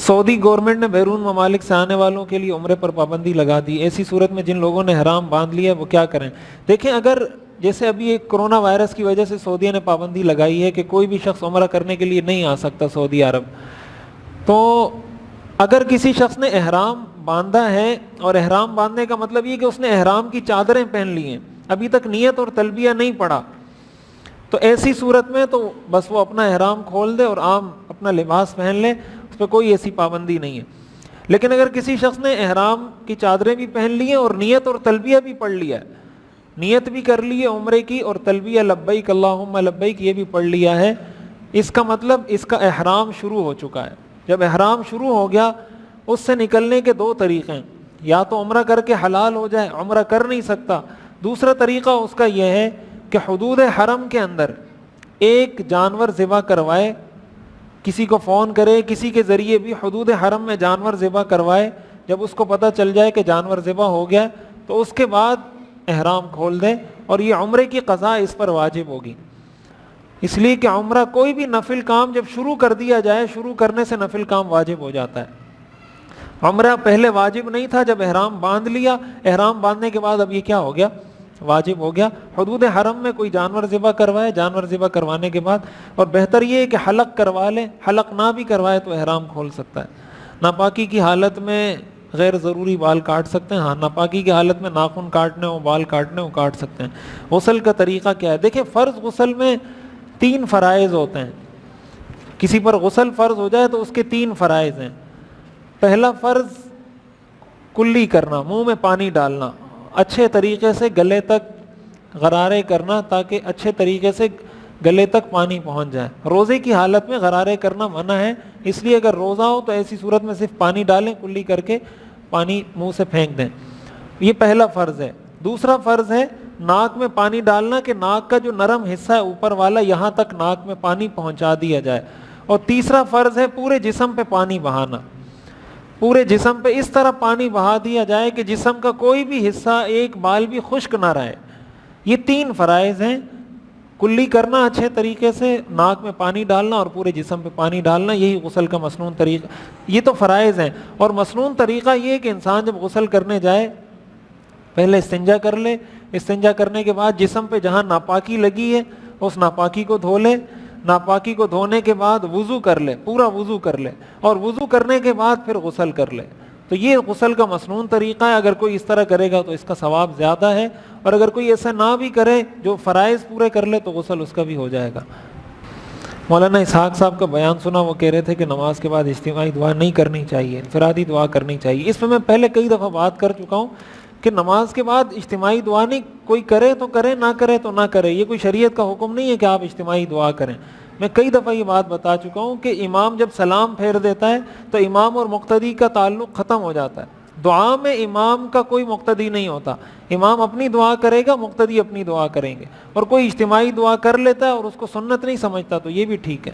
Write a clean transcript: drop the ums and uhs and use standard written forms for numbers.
سعودی government نے بیرون ممالک سے آنے والوں کے لیے عمرے پر پابندی لگا دی، ایسی صورت میں جن لوگوں نے احرام باندھ لیا وہ کیا کریں؟ دیکھیں، اگر جیسے ابھی ایک کرونا وائرس کی وجہ سے سعودیہ نے پابندی لگائی ہے کہ کوئی بھی شخص عمرہ کرنے کے لیے نہیں آ سکتا سعودی عرب، تو اگر کسی شخص نے احرام باندھا ہے، اور احرام باندھنے کا مطلب یہ کہ اس نے احرام کی چادریں پہن لی ہیں، ابھی تک نیت اور تلبیہ نہیں پڑا، تو ایسی صورت میں تو بس وہ اپنا احرام کھول دے اور عام اپنا لباس پہن لے، اس پہ کوئی ایسی پابندی نہیں ہے۔ لیکن اگر کسی شخص نے احرام کی چادریں بھی پہن لی ہیں اور نیت اور تلبیہ بھی پڑھ لیا ہے، نیت بھی کر لی ہے عمرے کی اور تلبیہ لبیک اللہم لبیک یہ بھی پڑھ لیا ہے، اس کا مطلب اس کا احرام شروع ہو چکا ہے۔ جب احرام شروع ہو گیا، اس سے نکلنے کے دو طریقے ہیں، یا تو عمرہ کر کے حلال ہو جائے، عمرہ کر نہیں سکتا، دوسرا طریقہ اس کا یہ ہے کہ حدود حرم کے اندر ایک جانور ذبح کروائے، کسی کو فون کرے، کسی کے ذریعے بھی حدود حرم میں جانور ذبح کروائے، جب اس کو پتہ چل جائے کہ جانور ذبح ہو گیا تو اس کے بعد احرام کھول دے، اور یہ عمرے کی قضا اس پر واجب ہوگی، اس لیے کہ عمرہ کوئی بھی نفل کام جب شروع کر دیا جائے، شروع کرنے سے نفل کام واجب ہو جاتا ہے۔ عمرہ پہلے واجب نہیں تھا، جب احرام باندھ لیا، احرام باندھنے کے بعد اب یہ کیا ہو گیا؟ واجب ہو گیا۔ حدود حرم میں کوئی جانور ذبح کروائے، جانور ذبح کروانے کے بعد، اور بہتر یہ ہے کہ حلق کروا لے، حلق نہ بھی کروائے تو احرام کھول سکتا ہے۔ ناپاکی کی حالت میں غیر ضروری بال کاٹ سکتے ہیں، ہاں ناپاکی کی حالت میں ناخن کاٹنے ہو، بال کاٹنے ہو، کاٹ سکتے ہیں۔ غسل کا طریقہ کیا ہے؟ دیکھیں، فرض غسل میں 3 فرائض ہوتے ہیں، کسی پر غسل فرض ہو جائے تو اس کے 3 فرائض ہیں۔ پہلا فرض کلی کرنا، منہ میں پانی ڈالنا، اچھے طریقے سے گلے تک غرارے کرنا تاکہ اچھے طریقے سے گلے تک پانی پہنچ جائے۔ روزے کی حالت میں غرارے کرنا منع ہے، اس لیے اگر روزہ ہو تو ایسی صورت میں صرف پانی ڈالیں، کلی کر کے پانی منہ سے پھینک دیں، یہ پہلا فرض ہے۔ دوسرا فرض ہے ناک میں پانی ڈالنا، کہ ناک کا جو نرم حصہ ہے اوپر والا، یہاں تک ناک میں پانی پہنچا دیا جائے۔ اور تیسرا فرض ہے پورے جسم پہ پانی بہانا، پورے جسم پہ اس طرح پانی بہا دیا جائے کہ جسم کا کوئی بھی حصہ، ایک بال بھی خشک نہ رہے۔ یہ 3 فرائض ہیں، کلی کرنا اچھے طریقے سے، ناک میں پانی ڈالنا اور پورے جسم پہ پانی ڈالنا، یہی غسل کا مسنون طریقہ، یہ تو فرائض ہیں۔ اور مسنون طریقہ یہ ہے کہ انسان جب غسل کرنے جائے پہلے استنجا کر لے، استنجا کرنے کے بعد جسم پہ جہاں ناپاکی لگی ہے اس ناپاکی کو دھو لے، ناپاکی کو دھونے کے بعد وضو کر لے، پورا وضو کر لے، اور وضو کرنے کے بعد پھر غسل کر لے۔ تو یہ غسل کا مسنون طریقہ ہے، اگر کوئی اس طرح کرے گا تو اس کا ثواب زیادہ ہے، اور اگر کوئی ایسا نہ بھی کرے، جو فرائض پورے کر لے، تو غسل اس کا بھی ہو جائے گا۔ مولانا اسحاق صاحب کا بیان سنا، وہ کہہ رہے تھے کہ نماز کے بعد اجتماعی دعا نہیں کرنی چاہیے، انفرادی دعا کرنی چاہیے۔ اس پہ میں پہلے کئی دفعہ بات کر چکا ہوں کہ نماز کے بعد اجتماعی دعا نہیں، کوئی کرے تو کرے، نہ کرے تو نہ کرے، یہ کوئی شریعت کا حکم نہیں ہے کہ آپ اجتماعی دعا کریں۔ میں کئی دفعہ یہ بات بتا چکا ہوں کہ امام جب سلام پھیر دیتا ہے تو امام اور مقتدی کا تعلق ختم ہو جاتا ہے، دعا میں امام کا کوئی مقتدی نہیں ہوتا، امام اپنی دعا کرے گا، مقتدی اپنی دعا کریں گے، اور کوئی اجتماعی دعا کر لیتا ہے اور اس کو سنت نہیں سمجھتا تو یہ بھی ٹھیک ہے۔